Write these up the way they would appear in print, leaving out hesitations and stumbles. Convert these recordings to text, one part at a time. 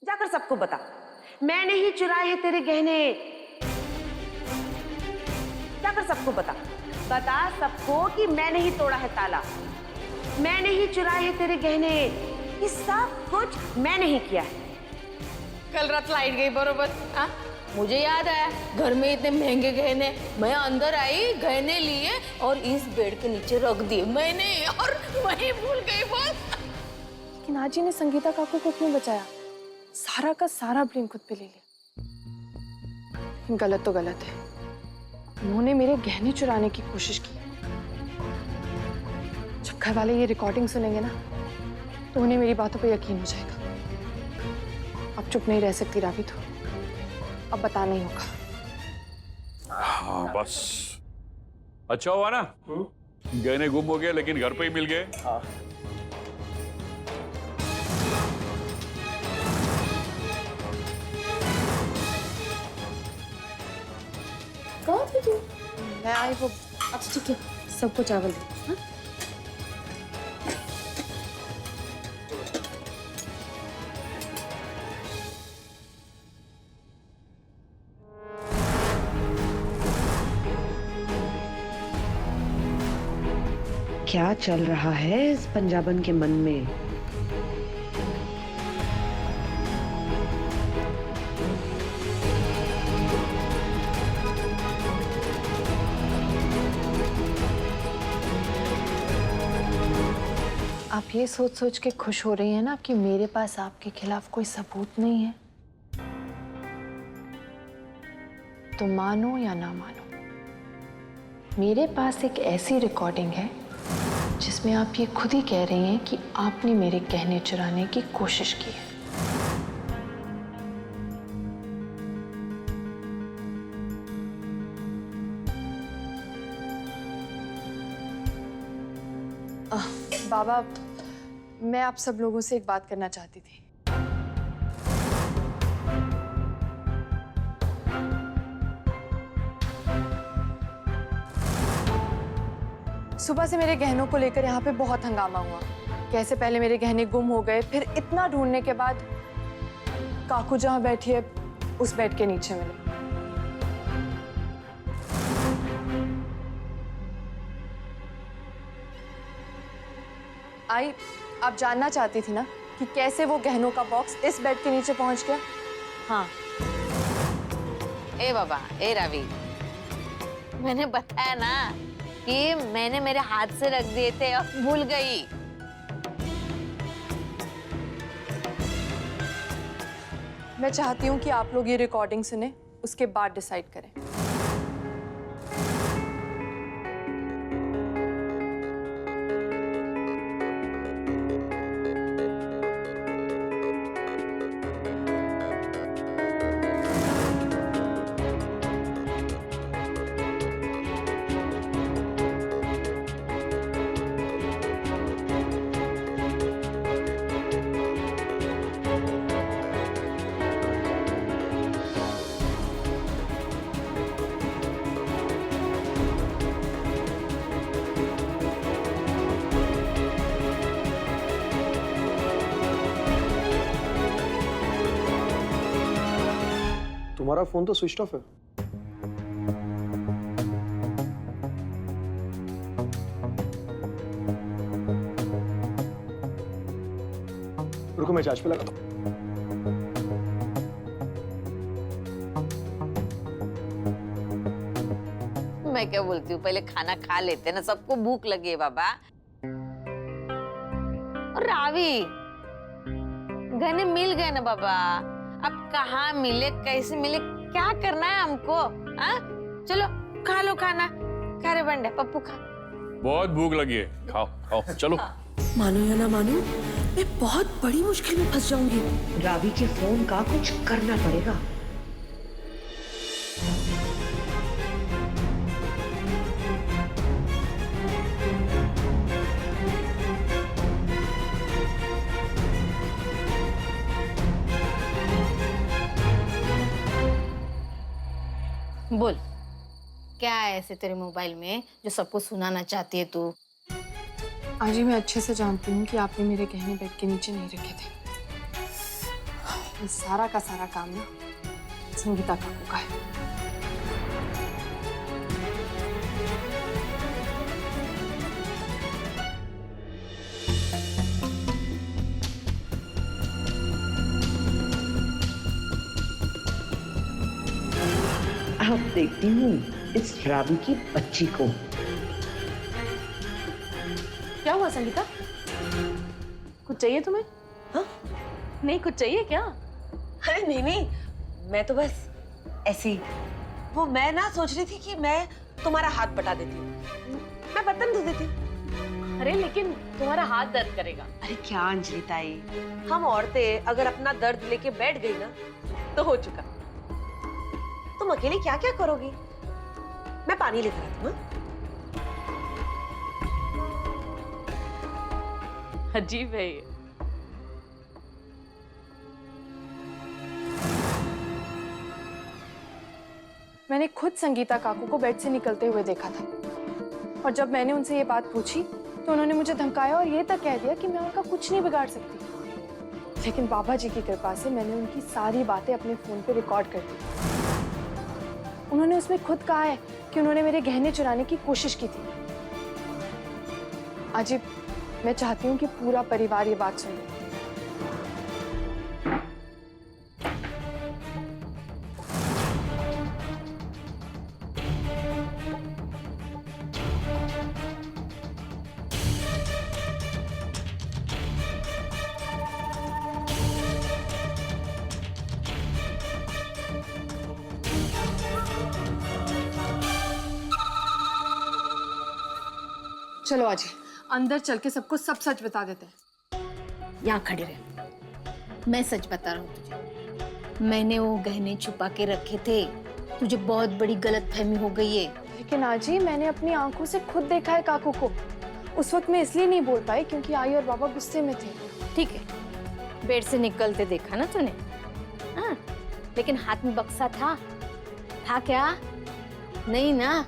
जाकर सबको बता, मैंने ही चुराए हैं तेरे गहने। जाकर सबको बता, बता सबको कि मैंने ही तोड़ा है ताला, मैंने ही चुराए हैं तेरे गहने, ये सब कुछ मैंने ही किया है। कल रात लाइट गई बरोबर। हाँ, मुझे याद आया, घर में इतने महंगे गहने, मैं अंदर आई, गहने लिए और इस बेड के नीचे रख दिए मैंने, और मैं ही भूल गई बोल। लेकिन आजी ने संगीता काकू को क्यों बचाया? सारा का सारा ब्लेम खुद पे ले लिया। लेकिन गलत तो गलत है, उन्होंने मेरे गहने चुराने की कोशिश की। जब घर वाले ये रिकॉर्डिंग सुनेंगे ना, तो उन्हें मेरी बातों पे यकीन हो जाएगा। अब चुप नहीं रह सकती रावी, तो अब बताना ही होगा। हाँ बस अच्छा हुआ ना, गहने गुम हो गए लेकिन घर पे ही मिल गए। हाँ। कहाँ थी तू? मैं आई वो। अच्छा ठीक है, सबको चावल दे। हाँ? क्या चल रहा है इस पंजाबन के मन में? आप ये सोच सोच के खुश हो रही हैं ना कि मेरे पास आपके खिलाफ कोई सबूत नहीं है। तो मानो या ना मानो, मेरे पास एक ऐसी रिकॉर्डिंग है जिसमें आप ये खुद ही कह रही हैं कि आपने मेरे गहने चुराने की कोशिश की है। बाबा, मैं आप सब लोगों से एक बात करना चाहती थी। सुबह से मेरे गहनों को लेकर यहाँ पे बहुत हंगामा हुआ। कैसे पहले मेरे गहने गुम हो गए, फिर इतना ढूंढने के बाद काकू जहाँ बैठी है उस बेड के नीचे मिले। आई, आप जानना चाहती थी ना कि कैसे वो गहनों का बॉक्स इस बेड के नीचे पहुंच गया? हाँ। ए बाबा, ए रवि, मैंने बताया ना कि मैंने मेरे हाथ से रख दिए थे और भूल गई। मैं चाहती हूँ कि आप लोग ये रिकॉर्डिंग सुने, उसके बाद डिसाइड करें। तुम्हारा फोन तो स्विच ऑफ है। रुको, मैं चार्ज पे लगाता हूँ। मैं क्या बोलती हूँ, पहले खाना खा लेते ना, सबको भूख लगी है बाबा। और रावी, गहने मिल गए ना बाबा, अब कहाँ मिले, कैसे मिले, क्या करना है हमको? हाँ, चलो खा लो खाना। खा रे बंडे, पप्पू खा। बहुत भूख लगी है, खाओ खाओ चलो। मानो या ना मानो, मैं बहुत बड़ी मुश्किल में फंस जाऊंगी। रावी के फोन का कुछ करना पड़ेगा। बोल, क्या है ऐसे तेरे मोबाइल में जो सबको सुनाना चाहती है तू? आजी, मैं अच्छे से जानती हूँ कि आपने मेरे गहने बेड के नीचे नहीं रखे थे। ये सारा का सारा काम ना संगीता काकू का है। अब देखती हूँ इस रावी की बच्ची को। क्या हुआ संगीता? कुछ चाहिए तुम्हें? हाँ? नहीं कुछ चाहिए क्या? अरे नहीं नहीं, मैं तो बस ऐसे ही। वो मैं ना सोच रही थी कि मैं तुम्हारा हाथ बटा देती हूँ, मैं बर्तन धो देती हूँ। अरे लेकिन तुम्हारा हाथ दर्द करेगा। अरे क्या अंजलि ताई, हम औरतें अगर अपना दर्द लेके बैठ गई ना तो हो चुका। तुम अकेली क्या क्या करोगी? मैं पानी लेकर आती हूँ। अजीब है ये। मैंने खुद संगीता काकू को बेड से निकलते हुए देखा था और जब मैंने उनसे ये बात पूछी तो उन्होंने मुझे धमकाया और ये तक कह दिया कि मैं उनका कुछ नहीं बिगाड़ सकती। लेकिन बाबा जी की कृपा से मैंने उनकी सारी बातें अपने फोन पे रिकॉर्ड कर दी। उन्होंने उसमें खुद कहा है कि उन्होंने मेरे गहने चुराने की कोशिश की थी। अजीब, मैं चाहती हूँ कि पूरा परिवार ये बात सुने। चलो आज अंदर चल के सबको सब सच बता देते हैं। यहाँ खड़े रहे, मैं सच बता रहा हूँ तुझे। मैंने वो गहने छुपा के रखे थे, तुझे बहुत बड़ी गलतफहमी हो गई है। लेकिन आजी मैंने अपनी आंखों से खुद देखा है काकू को। उस वक्त मैं इसलिए नहीं बोल पाई क्योंकि आई और बाबा गुस्से में थे। ठीक है, बेड से निकलते देखा ना तूने? हाँ, लेकिन हाथ में बक्सा था क्या? नहीं ना,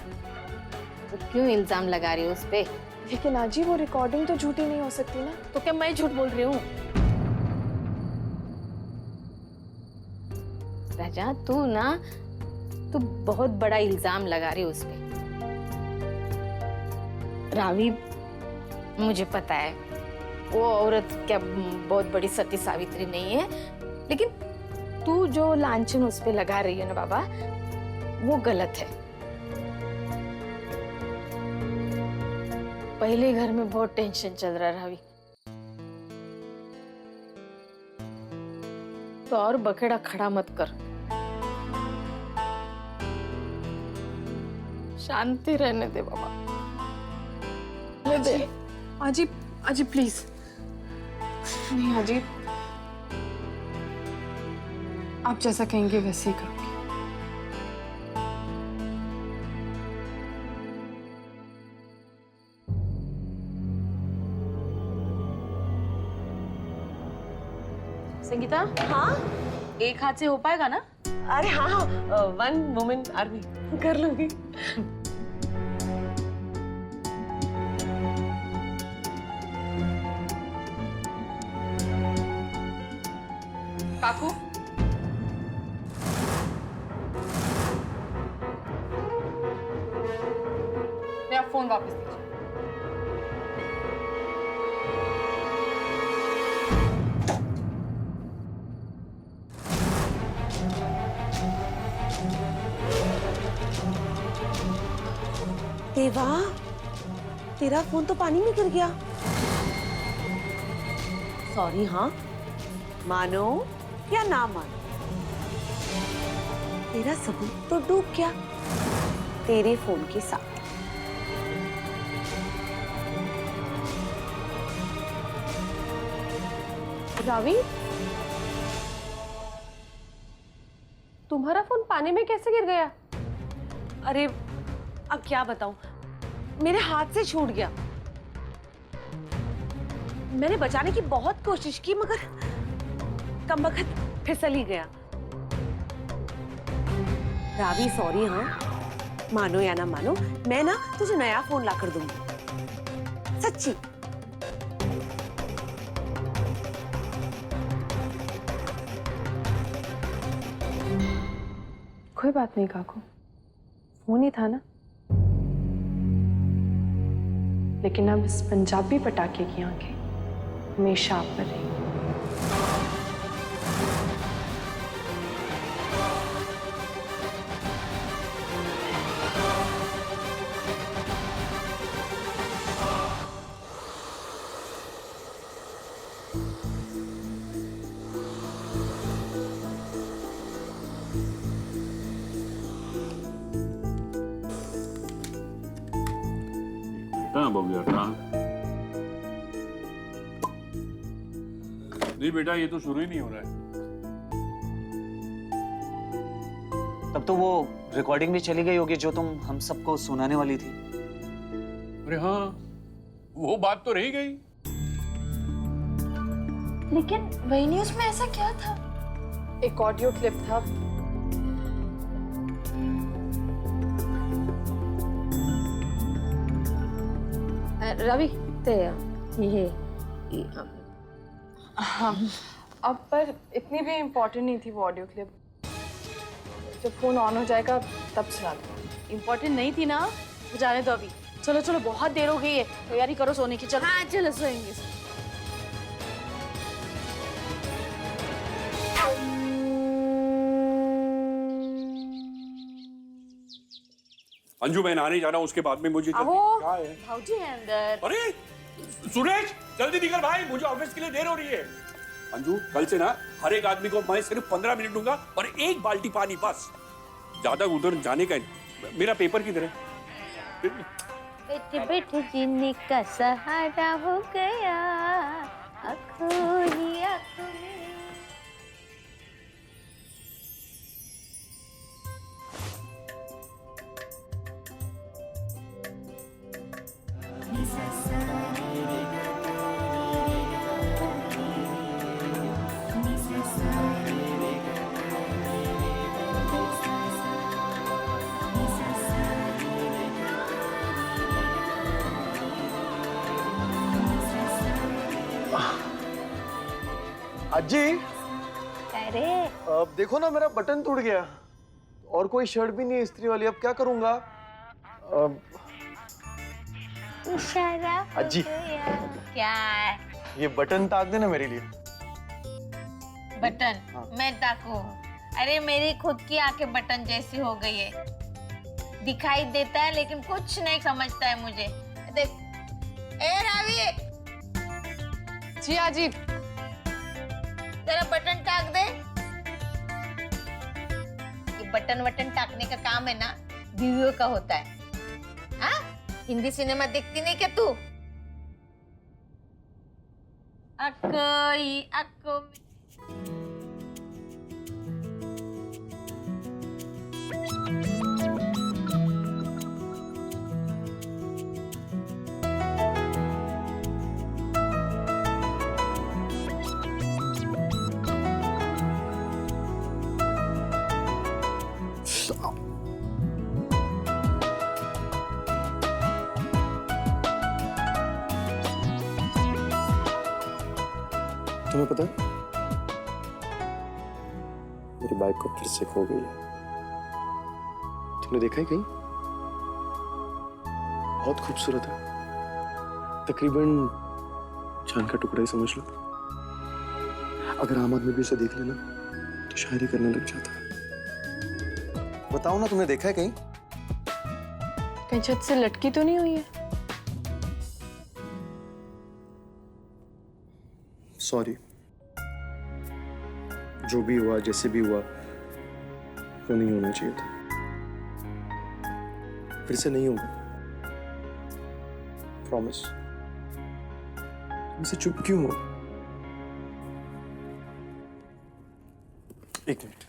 तो क्यों इल्जाम लगा रही हो उस पे? लेकिन आजी वो रिकॉर्डिंग तो झूठी नहीं हो सकती ना। तो क्या मैं झूठ बोल रही हूँ? राजा तू बहुत बड़ा इल्जाम लगा रही है उस पे। रावी, मुझे पता है वो औरत क्या बहुत बड़ी सती सावित्री नहीं है, लेकिन तू जो लांछन उस पे लगा रही है ना बाबा, वो गलत है। पहले घर में बहुत टेंशन चल रहा रावी, तो और बखेड़ा खड़ा मत कर, शांति रहने दे बाबा। आजी आजी प्लीज। नहीं आजी, आप जैसा कहेंगे वैसे ही करूंगी। संगीता, हाँ एक हाथ से हो पाएगा ना? अरे हाँ हाँ, वन मोमेंट आरवी, कर लूंगी। काकू, मैं आप फोन वापस दीजिए। देवा, तेरा फोन तो पानी में गिर गया। सॉरी। हाँ, मानो या ना मानो, तेरा सबूत तो डूब गया तेरे फोन के साथ। रावी, तुम्हारा फोन पानी में कैसे गिर गया? अरे अब क्या बताऊं, मेरे हाथ से छूट गया। मैंने बचाने की बहुत कोशिश की मगर कमबख्त फिसल ही गया। रावी सॉरी। हाँ, मानो या ना मानो, मैं ना तुझे नया फोन ला कर दूंगी, सच्ची। कोई बात नहीं काकू, फोन ही था ना। लेकिन अब इस पंजाबी पटाखे की आंखें हमेशा आप पर रहेंगी। कहाँ बो गया कहाँ? नहीं बेटा, ये तो शुरू ही नहीं हो रहा है। तब तो वो रिकॉर्डिंग भी चली गई होगी जो तुम हम सबको सुनाने वाली थी। अरे हाँ, वो बात तो रही गई। लेकिन वही न्यूज में ऐसा क्या था? एक ऑडियो क्लिप था। रवि ते ये हाँ, अब पर इतनी भी इम्पोर्टेंट नहीं थी वो ऑडियो क्लिप। जब फोन ऑन हो जाएगा तब सुना दूँ। इम्पोर्टेंट नहीं थी ना, तो जाने दो अभी। चलो चलो, बहुत देर हो गई है, तैयारी करो सोने की। चलो हाँ चलो सोएंगे। अंजू, मैं नहाने जा रहा हूँ, उसके बाद में मुझे आओ, क्या है? भाऊजी है अंदर। अरे सुरेश, जल्दी निकल भाई, मुझे ऑफिस के लिए देर हो रही है। अंजू, कल से ना हर एक आदमी को मैं सिर्फ 15 मिनट दूंगा और 1 बाल्टी पानी, बस। ज्यादा उधर जाने का मेरा पेपर किधर है? बैठे बैठे जीने का सहारा हो गया, आँखों ही आँखों में। अज्जी, अरे अब देखो ना, मेरा बटन टूट गया और कोई शर्ट भी नहीं है इस्त्री वाली। अब क्या करूंगा? इशारा हो अज्जी। गया। क्या है? ये बटन ताक देना मेरे लिए। बटन? हाँ। मैं ताकू? अरे मेरी खुद की आंखें बटन जैसी हो गई है। दिखाई देता है लेकिन कुछ नहीं समझता है मुझे। देख, ए रवि, जी आजी। तेरा बटन टाक दे। ये बटन वटन टाकने का काम है ना, बीवियों का होता है। हाँ? हिंदी सिनेमा देखती नहीं क्या तू? अक्को तुम्हें पता है, मेरी बाइक को फिर से खो गई है। तुमने देखा है कहीं? बहुत खूबसूरत है, तकरीबन चांद का टुकड़ा ही समझ लो। अगर आम आदमी भी उसे देख लेना तो शायरी करने लग जाता है। बताओ ना, तुमने देखा है कहीं? कहीं छत से लटकी तो नहीं हुई है? सॉरी, जो भी हुआ, जैसे भी हुआ, वो नहीं होना चाहिए था। फिर से नहीं होगा, प्रॉमिस। तुमसे चुप क्यों हो? एक मिनट,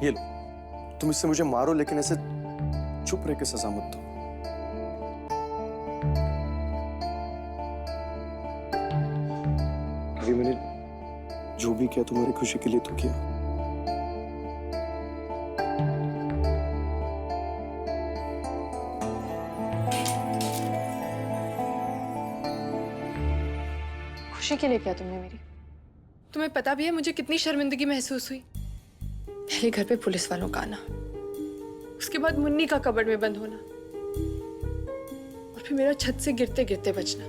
ये लो। तुम इससे मुझे मारो लेकिन ऐसे चुप रह के सजा मत दो। अभी मैंने जो भी किया तुम्हारी खुशी के लिए तो किया। खुशी के लिए किया तुमने मेरी? तुम्हें पता भी है मुझे कितनी शर्मिंदगी महसूस हुई? पहले घर पे पुलिस वालों का आना, उसके बाद मुन्नी का कबर्ड में बंद होना, और फिर मेरा छत से गिरते गिरते बचना।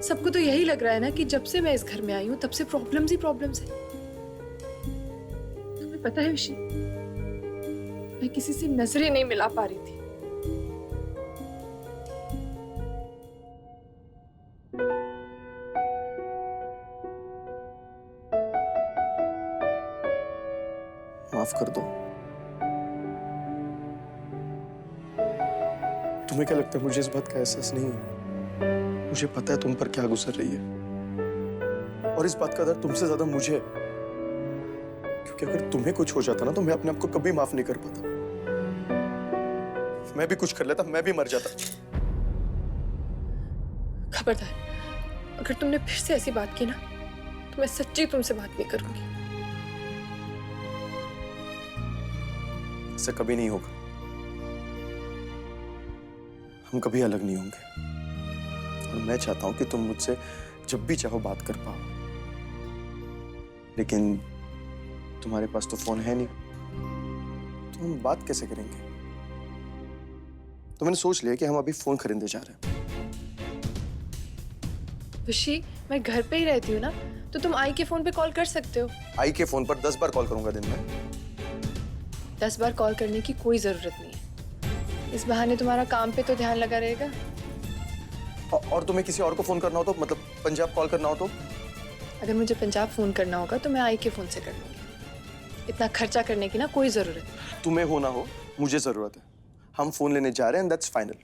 सबको तो यही लग रहा है ना कि जब से मैं इस घर में आई हूं तब से प्रॉब्लम्स ही प्रॉब्लम्स है। तुम्हें पता है विशी, मैं किसी से नजरें नहीं मिला पा रही थी। माफ कर दो। तुम्हें क्या लगता है मुझे इस बात का एहसास नहीं है? मुझे पता है तुम पर क्या गुजर रही है, और इस बात का दर्द तुमसे ज्यादा मुझे है। क्योंकि अगर तुम्हें कुछ हो जाता ना तो मैं अपने आप को कभी माफ नहीं कर पाता। मैं भी कुछ कर लेता, मैं भी मर जाता। खबरदार, अगर तुमने फिर से ऐसी बात की ना तो मैं सच्ची तुमसे बात नहीं करूंगी। ऐसा कभी नहीं होगा। हम कभी अलग नहीं होंगे, और मैं चाहता हूं कि तुम मुझसे जब भी चाहो बात कर पाओ। लेकिन तुम्हारे पास तो फोन है नहीं, तो हम बात कैसे करेंगे? तो मैंने सोच लिया कि हम अभी फोन खरीदने जा रहे हैं। विशी, मैं घर पे ही रहती हूँ ना, तो तुम आई के फोन पे कॉल कर सकते हो। आई के फोन पर 10 बार कॉल करूंगा दिन में? 10 बार कॉल करने की कोई जरूरत नहीं है। इस बहाने तुम्हारा काम पे तो ध्यान लगा रहेगा। और तुम्हें किसी और को फोन करना हो तो, मतलब पंजाब कॉल करना हो तो? अगर मुझे पंजाब फोन करना होगा तो मैं आई के फोन से कर लूंगी। इतना खर्चा करने की ना कोई जरूरत नहीं। तुम्हें हो ना हो, मुझे जरूरत है। हम फोन लेने जा रहे हैं, दैट्स फाइनल।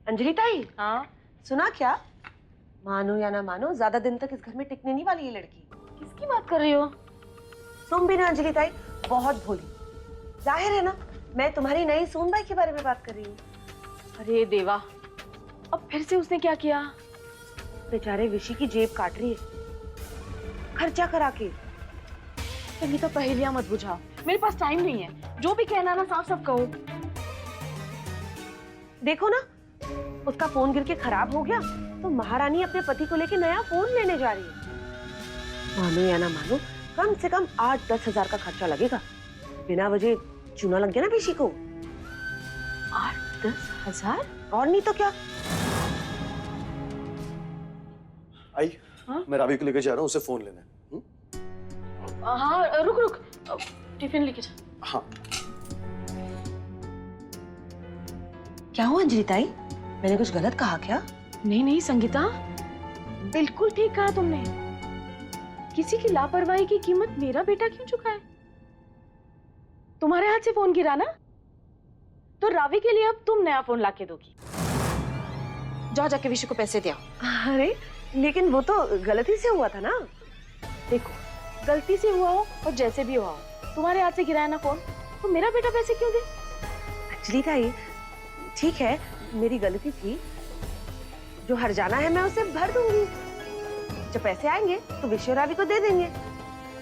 अंजलि ताई, हाँ, सुना क्या? मानो या ना मानो, ज्यादा दिन तक इस घर में टिकने नहीं वाली ये लड़की। किसकी बात कर रही हो? तुम भी ना अंजलि ताई बहुत भोली। जाहिर है ना, मैं तुम्हारी नई सोनबाई के बारे में बात कर रही हूँ। अरे देवा, अब फिर से उसने क्या किया? बेचारे विशी की जेब काट रही है खर्चा करा के। संगीता, पहेलियां मत बुझाओ, मेरे पास टाइम नहीं है। जो भी कहना ना साफ साफ कहो। देखो ना, उसका फोन गिर के खराब हो गया तो महारानी अपने पति को लेके नया फोन लेने जा रही है। मानो या ना मानो, कम से कम 8-10 हजार का खर्चा लगेगा। बिना वजह चूना लग गया ना विशी को। 8-10 हजार? और नहीं तो क्या। आई, हाँ? मैं रावी को लेकर जा रहा हूँ, उसे फोन लेना है। हाँ, रुक रुक, टिफिन लेके जा। हाँ। क्या हुआ अंजलि ताई, मैंने कुछ गलत कहा क्या? नहीं नहीं संगीता, बिल्कुल ठीक कहा तुमने। किसी की लापरवाही की कीमत मेरा बेटा क्यों चुकाए? तुम्हारे हाथ से फोन गिरा ना, तो रावी के लिए अब तुम नया फोन लाके दोगी। जाओ जाके विशु को पैसे दे आओ। अरे लेकिन वो तो गलती से हुआ था ना। देखो, गलती से हुआ हो और जैसे भी हुआ हो, तुम्हारे हाथ से गिराया ना फोन, तो मेरा बेटा पैसे क्यों दे? अंजलि ताई, ठीक है मेरी गलती थी, जो हर्जाना है मैं उसे भर दूंगी। जब पैसे आएंगे तो विशु रावी को दे देंगे।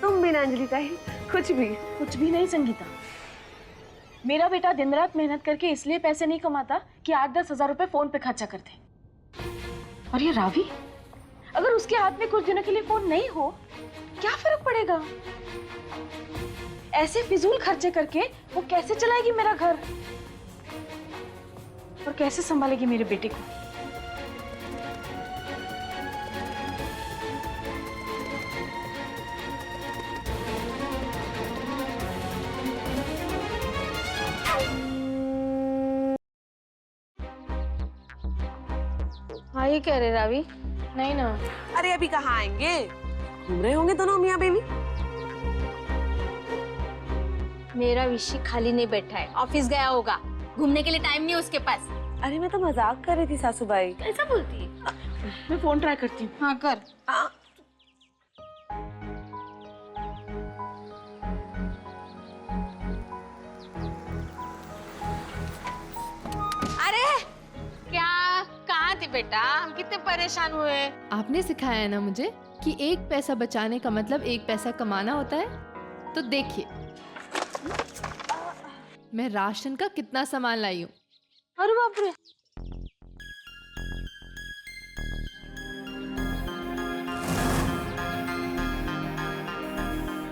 तुम भी ना अंजलि ताई, कुछ भी नहीं संगीता, मेरा बेटा दिन रात मेहनत करके इसलिए पैसे नहीं कमाता कि 8-10 हजार रुपए फोन पे खर्चा करते। और ये रावी, अगर उसके हाथ में कुछ दिनों के लिए फोन नहीं हो, क्या फर्क पड़ेगा? ऐसे फिजूल खर्चे करके वो कैसे चलाएगी मेरा घर, और कैसे संभालेगी मेरे बेटे को? हाँ ये कह रहे रावी। नहीं ना। अरे अभी कहाँ आएंगे, घूम रहे होंगे दोनों मियाँ बीवी। मेरा विशी खाली नहीं बैठा है, ऑफिस गया होगा, घूमने के लिए टाइम नहीं उसके पास। अरे मैं तो मजाक कर रही थी सासूबाई। ऐसा बोलती है? मैं फोन ट्राई करती हूँ। हाँ कर। अरे क्या, कहाँ थे बेटा? हम कितने परेशान हुए। आपने सिखाया है ना मुझे कि एक पैसा बचाने का मतलब एक पैसा कमाना होता है। तो देखिए, मैं राशन का कितना सामान लाई हूँ। अरे बाप रे,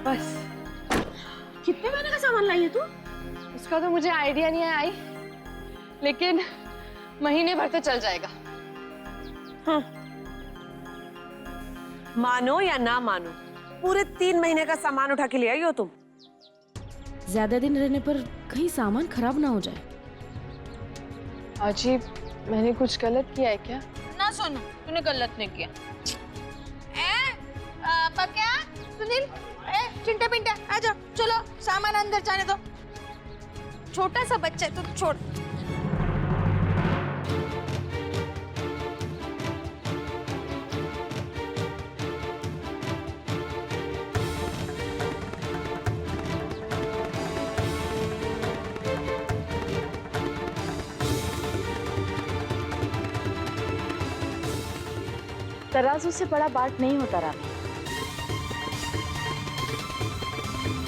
बस कितने महीने का सामान लाई है तू? उसका तो मुझे आइडिया नहीं है आई, लेकिन महीने भर तो चल जाएगा। मानो या ना मानो, पूरे 3 महीने का सामान उठा के ले आई हो तुम। ज्यादा दिन रहने पर कहीं सामान खराब ना हो जाए। अजी, मैंने कुछ गलत किया है क्या? ना सोनू, तूने गलत नहीं किया। पक्या, सुनील, चिंटा पिंटा, आ जाओ, चलो सामान अंदर जाने दो। छोटा सा बच्चा है तो छोड़। तराजू से बड़ा बाट नहीं होता रावी।